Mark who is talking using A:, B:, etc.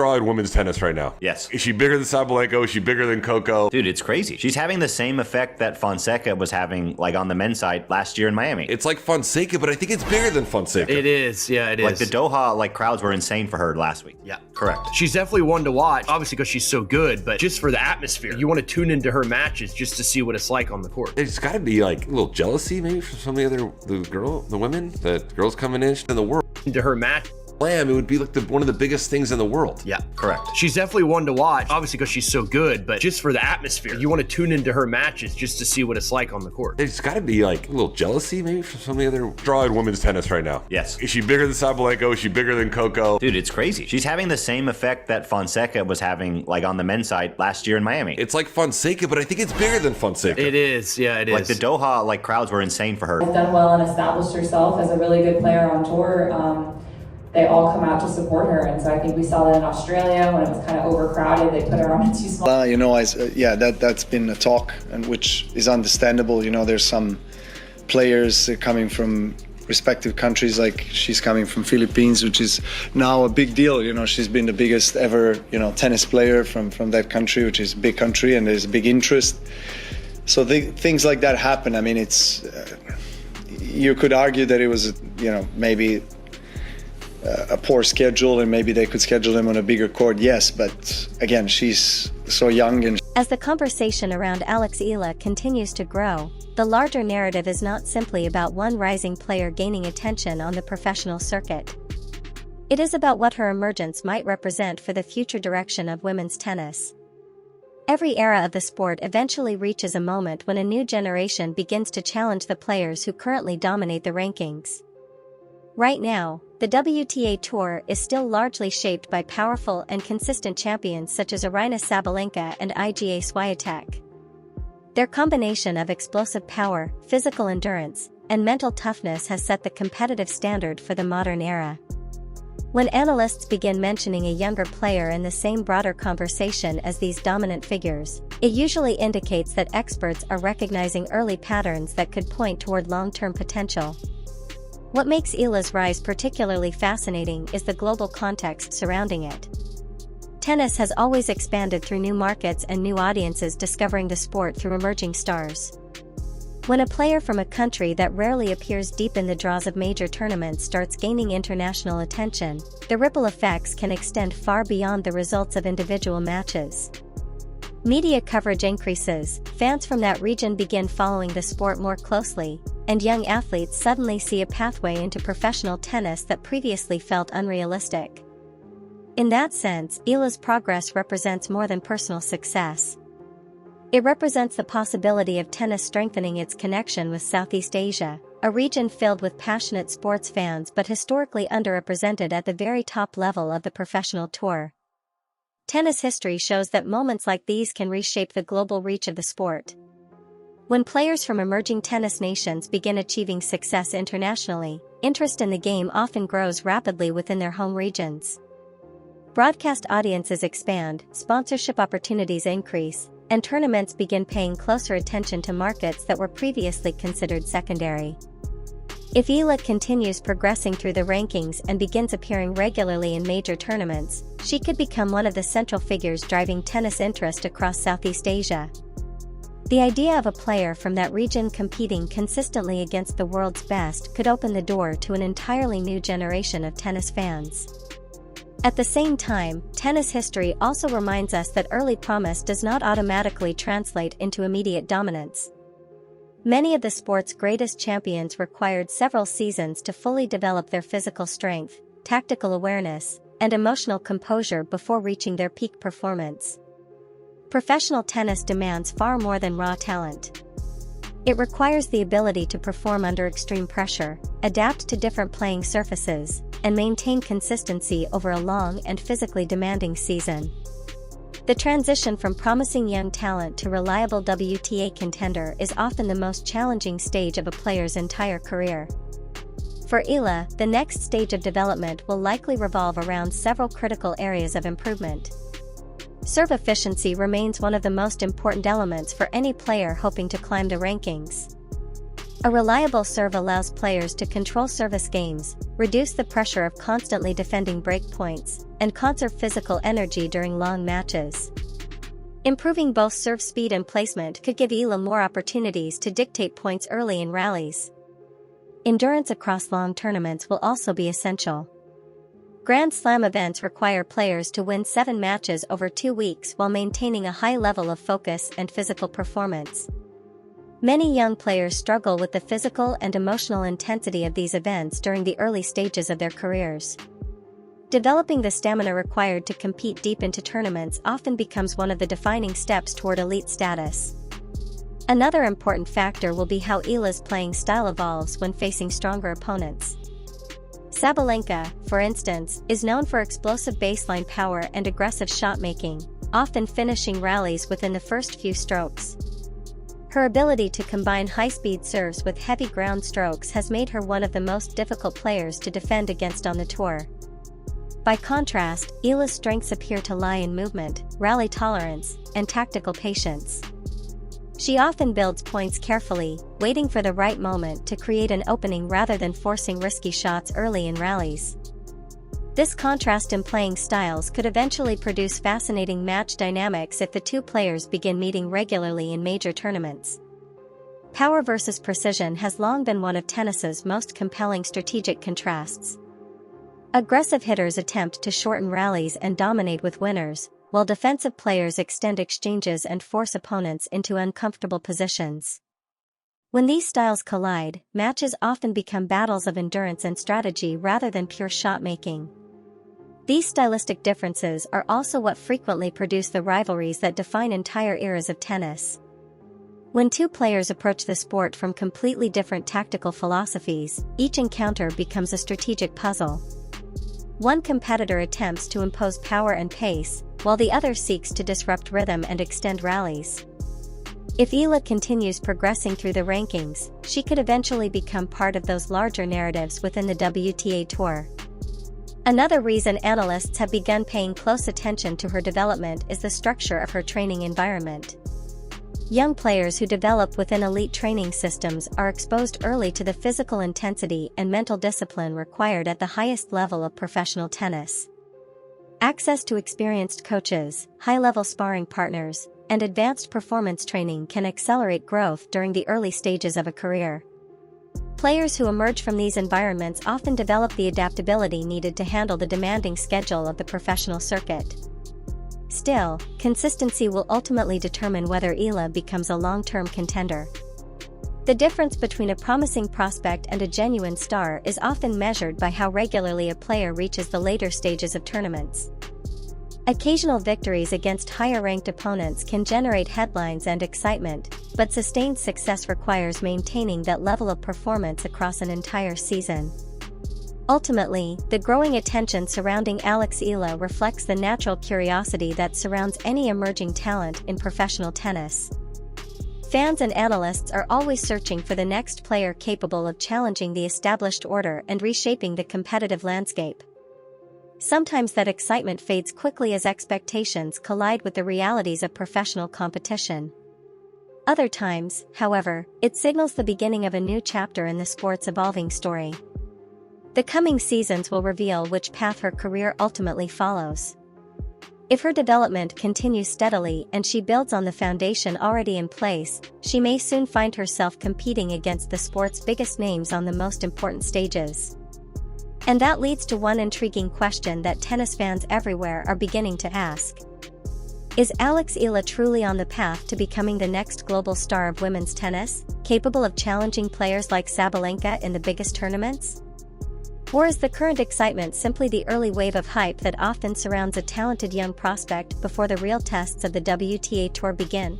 A: draw in women's tennis right now?
B: Yes.
A: Is she bigger than Sabalenka? Is she bigger than Coco?
B: Dude, it's crazy. She's having the same effect that Fonseca was having, like, on the men's side last year in Miami.
A: It's like Fonseca, but I think it's bigger than Fonseca.
C: It is, yeah, it is.
B: Like, the Doha, like, crowds were insane for her last week.
C: Yeah.
B: Correct.
C: She's definitely one to watch, obviously because she's so good, but just for the atmosphere. You want to tune into her matches just to see what it's like on the court.
A: There's got to be like a little jealousy maybe from some of the women, the girls coming in the world.
C: Into her match.
A: It would be like one of the biggest things in the world.
C: Yeah,
B: correct.
C: She's definitely one to watch, obviously because she's so good, but just for the atmosphere. You want to tune into her matches just to see what it's like on the court.
A: There's got to be like a little jealousy maybe from some of the draw in women's tennis right now.
B: Yes.
A: Is she bigger than Sabalenka? Is she bigger than Coco?
B: Dude, it's crazy. She's having the same effect that Fonseca was having, like, on the men's side last year in Miami.
A: It's like Fonseca, but I think it's bigger than Fonseca.
C: It is, yeah, it is.
B: Like, the Doha, like, crowds were insane for her.
D: She's done well and established herself as a really good player on tour. They all come out to support her, and so I think we saw that in Australia when it was kind of overcrowded. They put her on a too small.
E: That's been a talk, and which is understandable. There's some players coming from respective countries, like she's coming from Philippines, which is now a big deal. She's been the biggest ever, tennis player from that country, which is a big country, and there's big interest. So things like that happen. I mean, it's you could argue that it was, maybe a poor schedule, and maybe they could schedule them on a bigger court, yes, but again, she's so young. And
F: as the conversation around Alex Eala continues to grow, the larger narrative is not simply about one rising player gaining attention on the professional circuit. It is about what her emergence might represent for the future direction of women's tennis. Every era of the sport eventually reaches a moment when a new generation begins to challenge the players who currently dominate the rankings. Right now, the WTA Tour is still largely shaped by powerful and consistent champions such as Aryna Sabalenka and Iga Świątek. Their combination of explosive power, physical endurance, and mental toughness has set the competitive standard for the modern era. When analysts begin mentioning a younger player in the same broader conversation as these dominant figures, it usually indicates that experts are recognizing early patterns that could point toward long-term potential. What makes Eala's rise particularly fascinating is the global context surrounding it. Tennis has always expanded through new markets and new audiences discovering the sport through emerging stars. When a player from a country that rarely appears deep in the draws of major tournaments starts gaining international attention, the ripple effects can extend far beyond the results of individual matches. Media coverage increases, fans from that region begin following the sport more closely, and young athletes suddenly see a pathway into professional tennis that previously felt unrealistic. In that sense, Eala's progress represents more than personal success. It represents the possibility of tennis strengthening its connection with Southeast Asia, a region filled with passionate sports fans but historically underrepresented at the very top level of the professional tour. Tennis history shows that moments like these can reshape the global reach of the sport. When players from emerging tennis nations begin achieving success internationally, interest in the game often grows rapidly within their home regions. Broadcast audiences expand, sponsorship opportunities increase, and tournaments begin paying closer attention to markets that were previously considered secondary. If Eala continues progressing through the rankings and begins appearing regularly in major tournaments, she could become one of the central figures driving tennis interest across Southeast Asia. The idea of a player from that region competing consistently against the world's best could open the door to an entirely new generation of tennis fans. At the same time, tennis history also reminds us that early promise does not automatically translate into immediate dominance. Many of the sport's greatest champions required several seasons to fully develop their physical strength, tactical awareness, and emotional composure before reaching their peak performance. Professional tennis demands far more than raw talent. It requires the ability to perform under extreme pressure, adapt to different playing surfaces, and maintain consistency over a long and physically demanding season. The transition from promising young talent to reliable WTA contender is often the most challenging stage of a player's entire career. For Eala, the next stage of development will likely revolve around several critical areas of improvement. Serve efficiency remains one of the most important elements for any player hoping to climb the rankings. A reliable serve allows players to control service games, reduce the pressure of constantly defending break points, and conserve physical energy during long matches. Improving both serve speed and placement could give Eala more opportunities to dictate points early in rallies. Endurance across long tournaments will also be essential. Grand Slam events require players to win 7 matches over 2 weeks while maintaining a high level of focus and physical performance. Many young players struggle with the physical and emotional intensity of these events during the early stages of their careers. Developing the stamina required to compete deep into tournaments often becomes one of the defining steps toward elite status. Another important factor will be how Eala's playing style evolves when facing stronger opponents. Sabalenka, for instance, is known for explosive baseline power and aggressive shot-making, often finishing rallies within the first few strokes. Her ability to combine high-speed serves with heavy ground strokes has made her one of the most difficult players to defend against on the tour. By contrast, Eala's strengths appear to lie in movement, rally tolerance, and tactical patience. She often builds points carefully, waiting for the right moment to create an opening rather than forcing risky shots early in rallies. This contrast in playing styles could eventually produce fascinating match dynamics if the two players begin meeting regularly in major tournaments. Power versus precision has long been one of tennis's most compelling strategic contrasts. Aggressive hitters attempt to shorten rallies and dominate with winners, while defensive players extend exchanges and force opponents into uncomfortable positions. When these styles collide, matches often become battles of endurance and strategy rather than pure shot-making. These stylistic differences are also what frequently produce the rivalries that define entire eras of tennis. When two players approach the sport from completely different tactical philosophies, each encounter becomes a strategic puzzle. One competitor attempts to impose power and pace, while the other seeks to disrupt rhythm and extend rallies. If Eala continues progressing through the rankings, she could eventually become part of those larger narratives within the WTA Tour. Another reason analysts have begun paying close attention to her development is the structure of her training environment. Young players who develop within elite training systems are exposed early to the physical intensity and mental discipline required at the highest level of professional tennis. Access to experienced coaches, high-level sparring partners, and advanced performance training can accelerate growth during the early stages of a career. Players who emerge from these environments often develop the adaptability needed to handle the demanding schedule of the professional circuit. Still, consistency will ultimately determine whether Eala becomes a long-term contender. The difference between a promising prospect and a genuine star is often measured by how regularly a player reaches the later stages of tournaments. Occasional victories against higher-ranked opponents can generate headlines and excitement, but sustained success requires maintaining that level of performance across an entire season. Ultimately, the growing attention surrounding Alex Eala reflects the natural curiosity that surrounds any emerging talent in professional tennis. Fans and analysts are always searching for the next player capable of challenging the established order and reshaping the competitive landscape. Sometimes that excitement fades quickly as expectations collide with the realities of professional competition. Other times, however, it signals the beginning of a new chapter in the sport's evolving story. The coming seasons will reveal which path her career ultimately follows. If her development continues steadily and she builds on the foundation already in place, she may soon find herself competing against the sport's biggest names on the most important stages. And that leads to one intriguing question that tennis fans everywhere are beginning to ask. Is Alex Eala truly on the path to becoming the next global star of women's tennis, capable of challenging players like Sabalenka in the biggest tournaments? Or is the current excitement simply the early wave of hype that often surrounds a talented young prospect before the real tests of the WTA Tour begin?